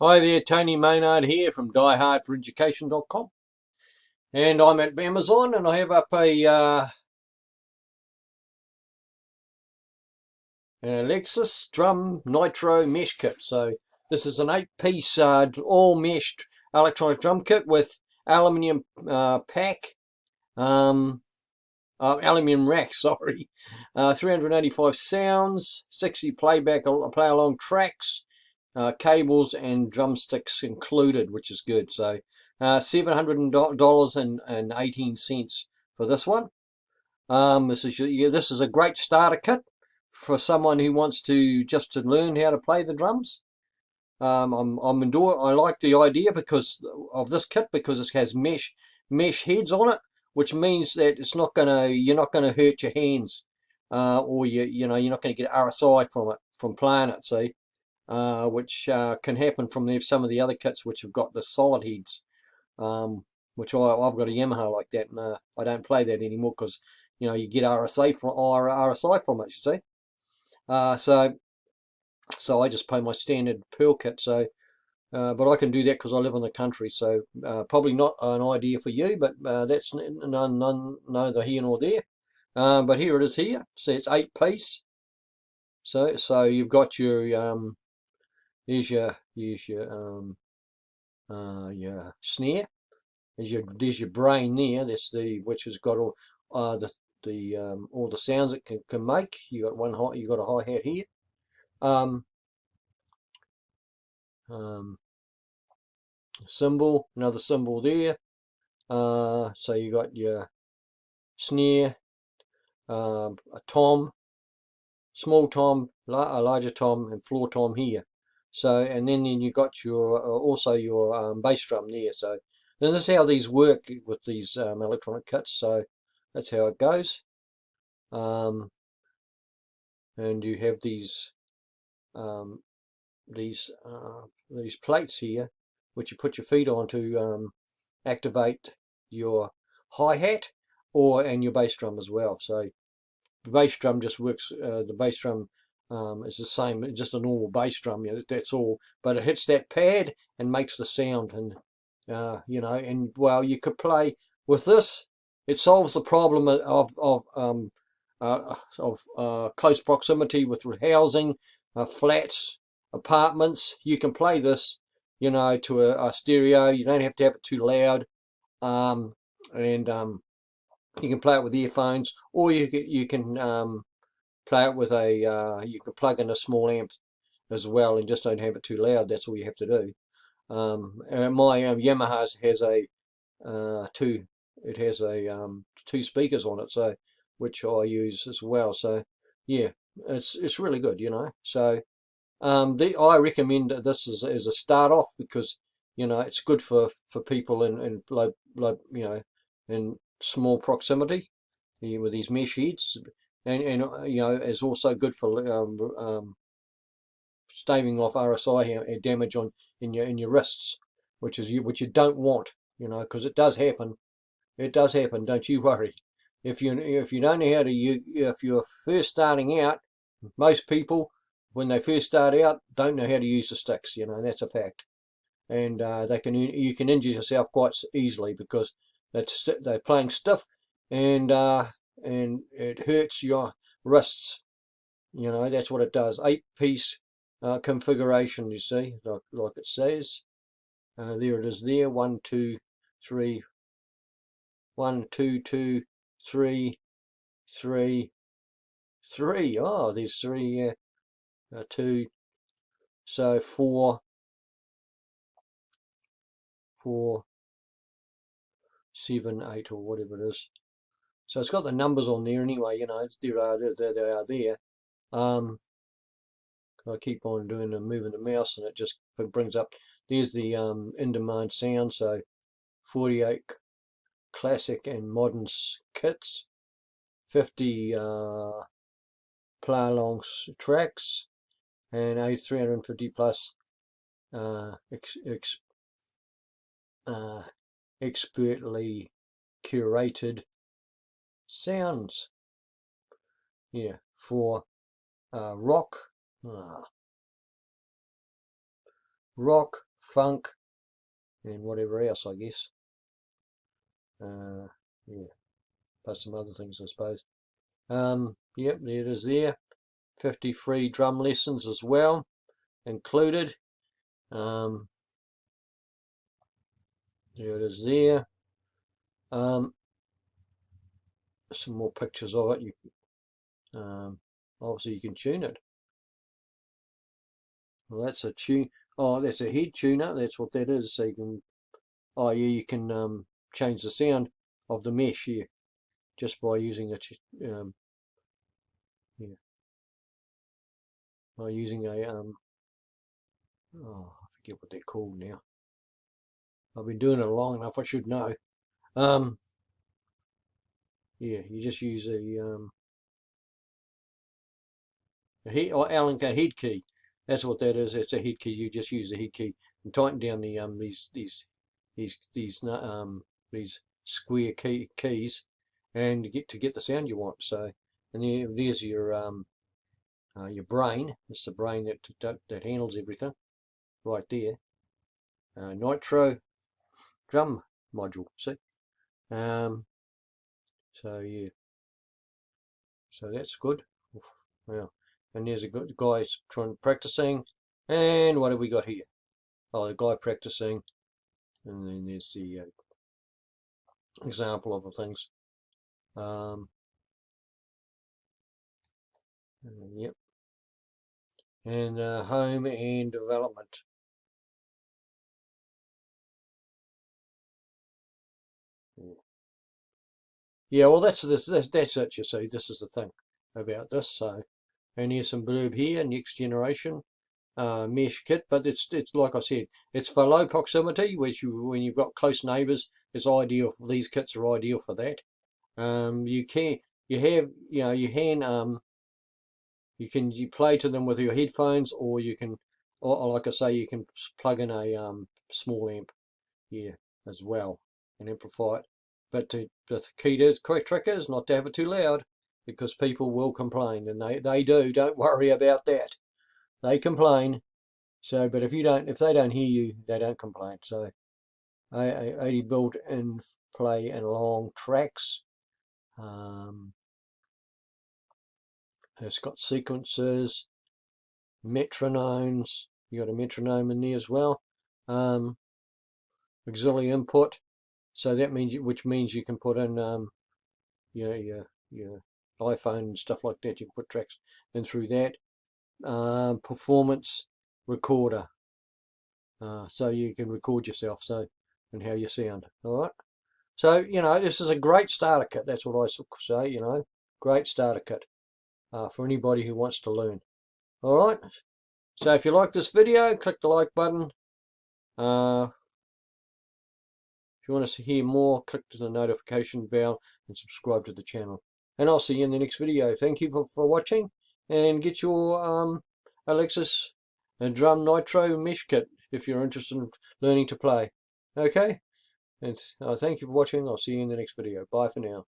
Hi there, Tony Maynard here from diehardforeducation.com, and I'm at Amazon and I have up an Alesis drum Nitro mesh kit. So this is an 8-piece all meshed electronic drum kit with aluminium pack, aluminium rack, sorry, 385 sounds, 60 playback play along tracks, cables and drumsticks included, which is good. So $700.18 for this one. This is a great starter kit for someone who wants to learn how to play the drums. I like the idea because of this kit, because it has mesh heads on it, which means that you're not gonna hurt your hands, or you're not gonna get RSI from playing it. See, which can happen from some of the other kits which have got the solid heads, which I've got a Yamaha like that, and I don't play that anymore because you get RSI from it. You see, so I just play my standard Pearl kit. So. But I can do that because I live in the country, so probably not an idea for you, but that's neither here nor there. But here it is here. So it's 8-piece. So you've got there's your snare. There's your brain there. That's which has got all the sounds it can make. You got a hi hat here. Um, um, Cymbal, another cymbal there. So you got your snare, a tom, small tom, a larger tom, and floor tom here. So, and then you got your also your bass drum there. So, and this is how these work with these electronic kits. So that's how it goes. Um, and you have um, these plates here, which you put your feet on to activate your hi-hat and your bass drum as well. So the bass drum just works. The bass drum is the same, just a normal bass drum. That's all. But it hits that pad and makes the sound, and and well, you could play with this. It solves the problem of close proximity with housing, flats, apartments. You can play this, to a stereo. You don't have to have it too loud, and you can play it with earphones, or you can play it with you can plug in a small amp as well, and just don't have it too loud. That's all you have to do. My Yamaha has two. It has two speakers on it, so which I use as well. So yeah, it's really good, So I recommend this as a start off, because it's good for people in in small proximity, with these mesh heads, and it's also good for staving off RSI damage in your wrists, which you don't want, because it does happen. It does happen. Don't you worry. If you don't know how to if you're first starting out, most people, when they first start out, don't know how to use the sticks. That's a fact, and you can injure yourself quite easily because they're playing stiff, and it hurts your wrists. That's what it does. 8-piece configuration. You see, like it says. There it is. There, 1, 2, 3, 1, 2, 2, 3, 3, 3. Oh, there's 3. 2. So 4, 4, 7, 8, or whatever it is. So it's got the numbers on there anyway. They are there. I keep on moving the mouse, and it just brings up. There's the in-demand sound. So 48 classic and modern kits, 50 play along tracks, and 350 plus ex, ex, expertly curated sounds. Yeah, for rock, funk, and whatever else, I guess. Yeah, plus some other things, I suppose. Yep, there it is there. 50 free drum lessons as well included. There it is there. Some more pictures of it. Obviously you can tune it. Well, that's a tune. Oh, that's a head tuner. That's what that is. So you can. Oh yeah, you can change the sound of the mesh here just by using a yeah, by using a oh, I forget what they're called now. I've been doing it long enough. I should know. Yeah, you just use a head or Allen key, head key. That's what that is. It's a head key. You just use the head key and tighten down the these square keys and get the sound you want. So, and there's your brain. It's the brain that handles everything right there. Nitro drum module. See. So yeah. So that's good. Well, and there's a good guy practicing. And what have we got here? Oh, the guy practicing. And then there's the example of the things. Yep. And home and development. Yeah, well, that's it. You see, this is the thing about this. So, and here's some blurb here. Next generation mesh kit, but it's like I said, it's for low proximity, which when you've got close neighbours, it's ideal. These kits are ideal for that. You play to them with your headphones, or you can, or like I say, you can plug in a small amp here as well and amplify it. But the correct trick is not to have it too loud, because people will complain, and they do. Don't worry about that. They complain. So, but if they don't hear you, they don't complain. So, 80 built-in play and long tracks. It's got sequencers, metronomes. You got a metronome in there as well. Auxiliary input. So that means which means you can put in your iPhone and stuff like that. You can put tracks in through that. Performance recorder. So you can record yourself and how you sound. All right. So this is a great starter kit. That's what I say. Great starter kit for anybody who wants to learn. All right. So if you like this video, click the like button. If you want to hear more, click to the notification bell and subscribe to the channel. And I'll see you in the next video. Thank you for watching, and get your Alesis drum Nitro mesh kit if you're interested in learning to play. Okay? And thank you for watching. I'll see you in the next video. Bye for now.